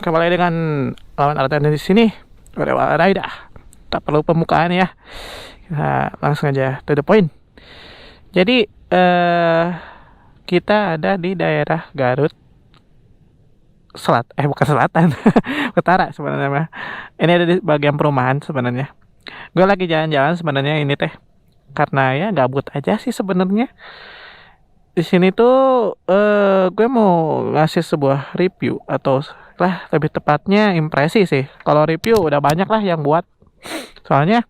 kembali dengan lawan artan di sini. Rider. Tak perlu pembukaan ya. Kita langsung aja to the point. Jadi kita ada di daerah Garut bukan selatan, utara sebenarnya. Ini ada di bagian perumahan sebenarnya. Gue lagi jalan-jalan sebenarnya ini teh, karena ya gabut aja sih sebenarnya. Di sini tuh gue mau ngasih sebuah review atau lah lebih tepatnya impresi sih. Kalau review udah banyak lah yang buat. Soalnya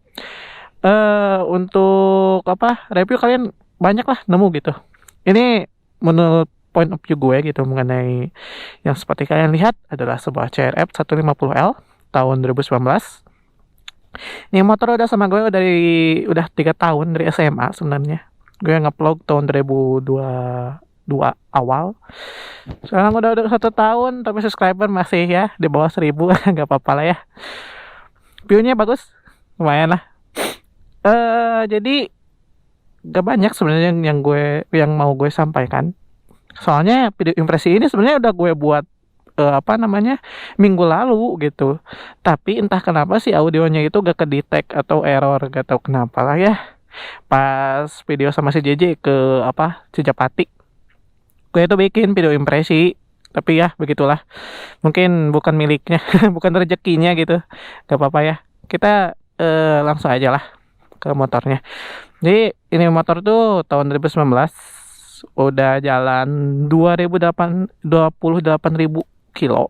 untuk review kalian banyak lah nemu gitu. Ini menurut point of view gue gitu mengenai yang seperti kalian lihat adalah sebuah CRF 150L tahun 2019. Ini motor udah sama gue udah 3 tahun dari SMA sebenarnya. Gue nge-vlog tahun 2022 awal. Sekarang udah 1 tahun tapi subscriber masih ya di bawah 1000. Gak apa-apa lah ya. View-nya bagus, lumayan lah. Jadi gak banyak sebenarnya yang mau gue sampaikan. Soalnya video impresi ini sebenarnya udah gue buat minggu lalu gitu. Tapi entah kenapa sih audionya itu gak ke-detect atau error, gak tau kenapa lah ya. Pas video sama si JJ ke Cijapati, gue itu bikin video impresi. Tapi ya begitulah. Mungkin bukan miliknya, bukan rezekinya gitu. Gak apa-apa ya. Kita langsung aja lah ke motornya. Jadi ini motor tuh tahun 2019 udah jalan 28.000 kilo.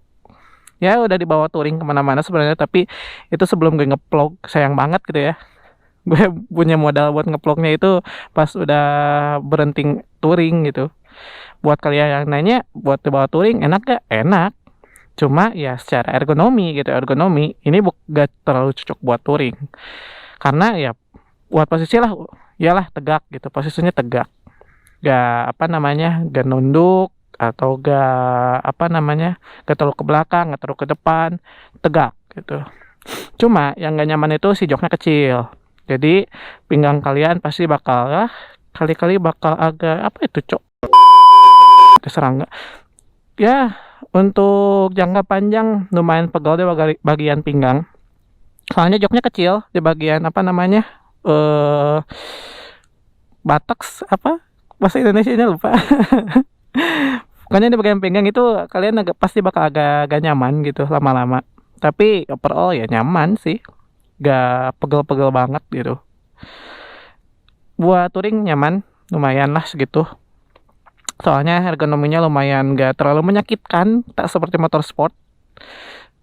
Ya udah dibawa touring kemana-mana sebenarnya, tapi itu sebelum gue ngeplog, sayang banget gitu ya. Gue punya modal buat ngeplognya itu pas udah berhenti touring gitu. Buat kalian yang nanya buat dibawa touring enak gak? Enak. Cuma ya secara ergonomi ini gak terlalu cocok buat touring. Karena ya buat posisi lah, iyalah tegak gitu, posisinya tegak. Gak gak nunduk atau gak terlalu ke belakang, gak terlalu ke depan, tegak gitu. Cuma yang gak nyaman itu si joknya kecil. Jadi pinggang kalian pasti bakal kali-kali bakal agak terserah nggak ya. Untuk jangka panjang lumayan pegel deh bagian pinggang. Soalnya joknya kecil di bagian buttocks bahasa Indonesianya lupa. Pokoknya di bagian pinggang itu kalian pasti bakal agak nyaman gitu lama-lama. Tapi overall ya nyaman sih, gak pegel-pegel banget gitu. Buat touring nyaman, lumayan lah segitu. Soalnya ergonominya lumayan gak terlalu menyakitkan, tak seperti motor sport.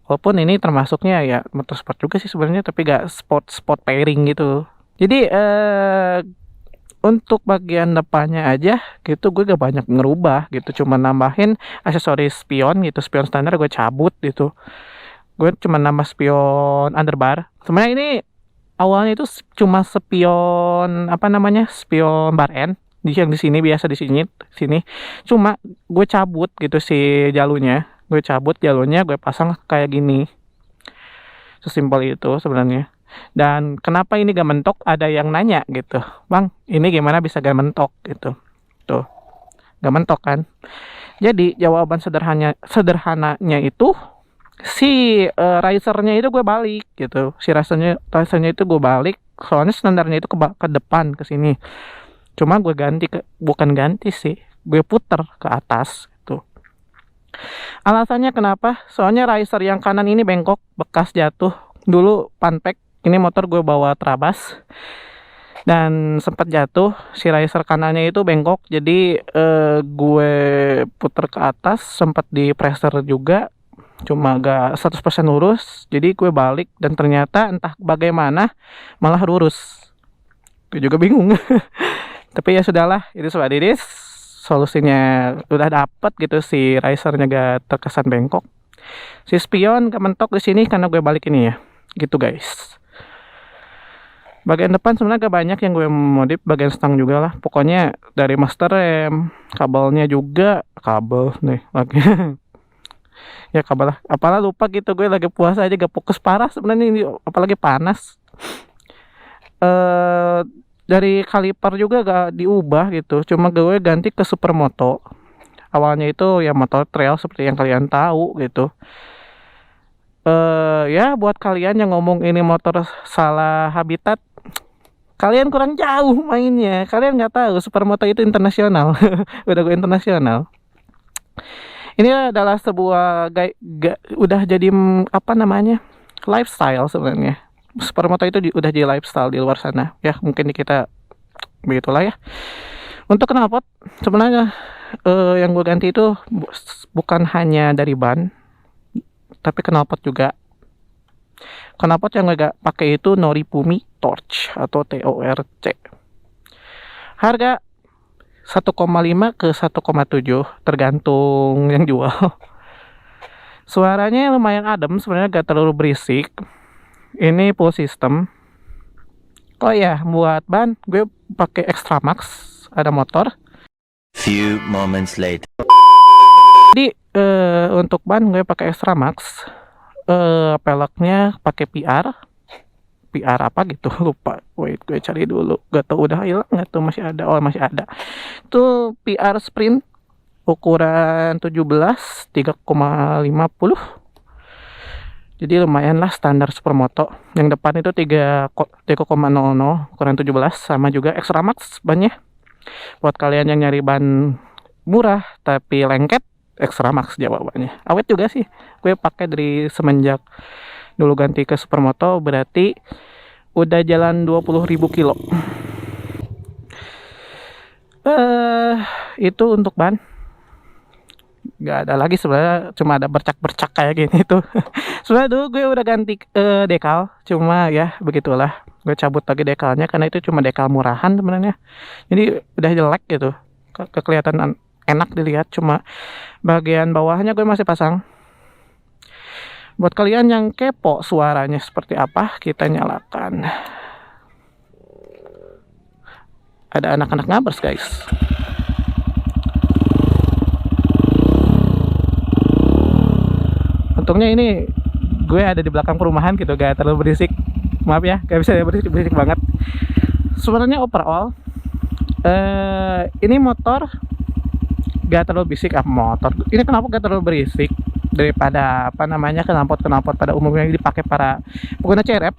Walaupun ini termasuknya ya motor sport juga sih sebenarnya, tapi gak sport pairing gitu. Jadi untuk bagian depannya aja gitu gue gak banyak ngerubah gitu, cuma nambahin aksesoris spion gitu. Spion standar gue cabut gitu. Gue cuma nambah spion underbar. Sebenarnya ini awalnya itu cuma spion spion bar end yang di sini biasa di sini. Cuma gue cabut gitu si jalurnya. Gue cabut jalurnya, gue pasang kayak gini. Sesimpel itu sebenarnya. Dan kenapa ini gak mentok? Ada yang nanya gitu, Bang, ini gimana bisa gak mentok gitu. Tuh, gak mentok kan. Jadi jawaban sederhananya itu si risernya itu gue balik gitu. Si risernya itu gue balik. Soalnya standarnya itu ke depan ke sini. Cuma gue bukan ganti sih, gue puter ke atas gitu. Alasannya kenapa? Soalnya riser yang kanan ini bengkok, bekas jatuh. Dulu funpack, ini motor gue bawa Trabas dan sempat jatuh. Si riser kanannya itu bengkok, jadi gue puter ke atas, sempat di pressure juga, cuma gak 100% lurus. Jadi gue balik dan ternyata entah bagaimana malah lurus. Gue juga bingung. Tapi ya sudahlah, itu what it is. Solusinya udah dapet gitu, si risernya gak terkesan bengkok. Si spion gak mentok di sini karena gue balik ini ya. Gitu guys. Bagian depan sebenarnya gak banyak yang gue modif, bagian stang juga lah. Pokoknya dari master rem, kabelnya juga kabel nih lagi. Ya kabel lah. Apalah lupa gitu, gue lagi puasa aja gak fokus parah sebenarnya ini, apalagi panas. Dari kaliper juga gak diubah gitu, cuma gue ganti ke Supermoto. Awalnya itu ya motor trail seperti yang kalian tahu gitu. Ya buat kalian yang ngomong ini motor salah habitat, kalian kurang jauh mainnya. Kalian nggak tahu supermoto itu internasional. Udah go internasional. Ini adalah sebuah udah jadi apa namanya, lifestyle sebenarnya. Supermoto itu udah jadi lifestyle di luar sana. Ya mungkin di kita begitulah ya. Untuk knalpot sebenarnya yang gue ganti itu bukan hanya dari ban, tapi knalpot juga. Knalpot yang gue pakai itu Norifumi Torch atau TORC. Harga 1,5 ke 1,7 tergantung yang jual. Suaranya lumayan adem, sebenarnya gak terlalu berisik. Ini full system. Oh ya, buat ban gue pakai Extra Max, ada motor. Few moments later. Jadi untuk ban gue pakai Extra Max. Peleknya pakai PR apa gitu, lupa. Wait, gue cari dulu. Gak tau udah hilang nggak tuh, masih ada. Oh, masih ada. Itu PR Sprint ukuran 17 3,50. Jadi lumayan lah standar supermoto. Yang depan itu 3,00 ukuran 17, sama juga Extra Max bannya. Buat kalian yang nyari ban murah tapi lengket, Extra Max jawabannya. Awet juga sih. Gue pakai dari semenjak dulu ganti ke supermoto, berarti udah jalan 20.000 kilo. Itu untuk ban. Gak ada lagi sebenarnya, cuma ada bercak-bercak kayak gini tuh. Sebenarnya dulu gue udah ganti dekal, cuma ya begitulah. Gue cabut lagi dekalnya karena itu cuma dekal murahan sebenarnya. Jadi udah jelek gitu. Kelihatan enak dilihat, cuma bagian bawahnya gue masih pasang. Buat kalian yang kepo suaranya seperti apa, kita nyalakan. Ada anak-anak ngabers guys. Untungnya ini gue ada di belakang perumahan gitu, gak terlalu berisik. Maaf ya, gak bisa berisik banget. Sebenarnya overall ini motor gak terlalu berisik. Motor ini kenapa gak terlalu berisik daripada apa namanya knalpot pada umumnya yang dipakai para pengguna CRF.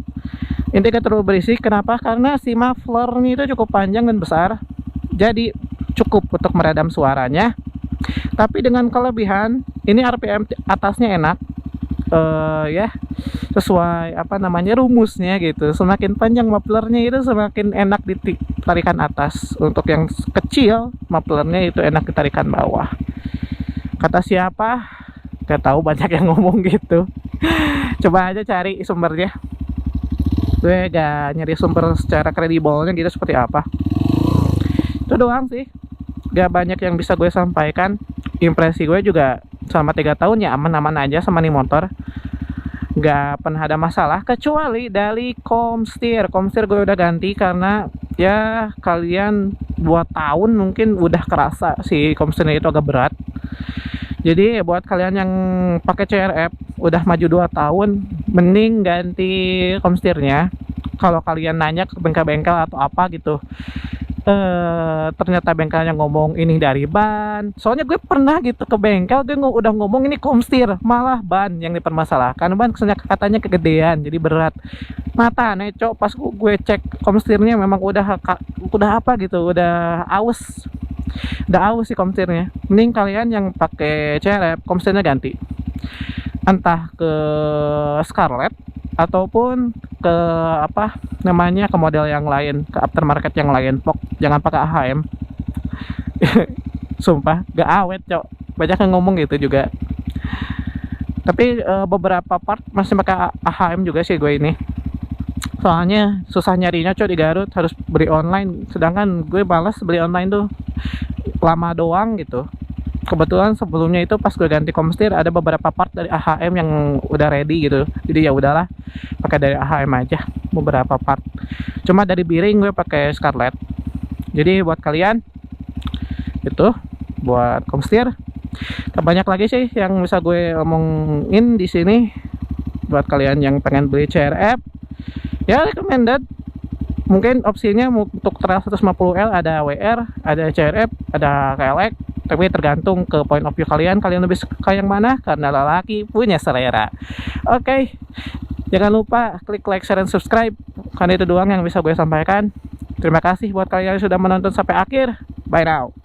Ini gak terlalu berisik. Kenapa? Karena si mufflernya itu cukup panjang dan besar, jadi cukup untuk meredam suaranya. Tapi dengan kelebihan ini RPM atasnya enak, ya sesuai apa namanya rumusnya gitu. Semakin panjang mufflernya itu semakin enak ditarikan atas. Untuk yang kecil mufflernya itu enak ditarikan bawah. Kata siapa? Gak tahu, banyak yang ngomong gitu. Coba aja cari sumbernya. Gue gak nyari sumber secara kredibelnya gitu seperti apa. Itu doang sih, gak banyak yang bisa gue sampaikan. Impresi gue juga selama 3 tahun ya aman-aman aja sama nih motor. Gak pernah ada masalah, kecuali dari komstir gue udah ganti. Karena ya kalian 2 tahun mungkin udah kerasa si komstirnya itu agak berat. Jadi buat kalian yang pakai CRF udah maju 2 tahun, mending ganti komstirnya. Kalau kalian nanya ke bengkel-bengkel atau apa gitu, ternyata bengkelnya ngomong ini dari ban. Soalnya gue pernah gitu ke bengkel, gue udah ngomong ini komstir, malah ban yang dipermasalahkan. Ban katanya kegedean, jadi berat. Mata neco, pas gue cek komstirnya memang udah apa gitu, udah aus sih komstirnya. Mending kalian yang pakai CRF komstirnya ganti, entah ke Scarlett ataupun ke apa namanya, ke model yang lain, ke aftermarket yang lain. Jangan pakai AHM. Sumpah gak awet cok, banyak yang ngomong gitu juga. Tapi beberapa part masih pakai AHM juga sih gue ini. Soalnya susah nyarinya cok di Garut, harus beli online. Sedangkan gue balas beli online tuh lama doang gitu. Kebetulan sebelumnya itu pas gue ganti komstir ada beberapa part dari AHM yang udah ready gitu. Jadi ya udahlah, pakai dari AHM aja beberapa part. Cuma dari bearing gue pakai Scarlett. Jadi buat kalian itu buat komstir, banyak lagi sih yang bisa gue omongin di sini. Buat kalian yang pengen beli CRF, ya recommended. Mungkin opsinya untuk trail 150L ada WR, ada CRF, ada KLX. Tapi tergantung ke point of view kalian lebih suka yang mana, karena lelaki punya selera. Oke, jangan lupa klik like, share, dan subscribe, karena itu doang yang bisa gue sampaikan. Terima kasih buat kalian yang sudah menonton sampai akhir. Bye now.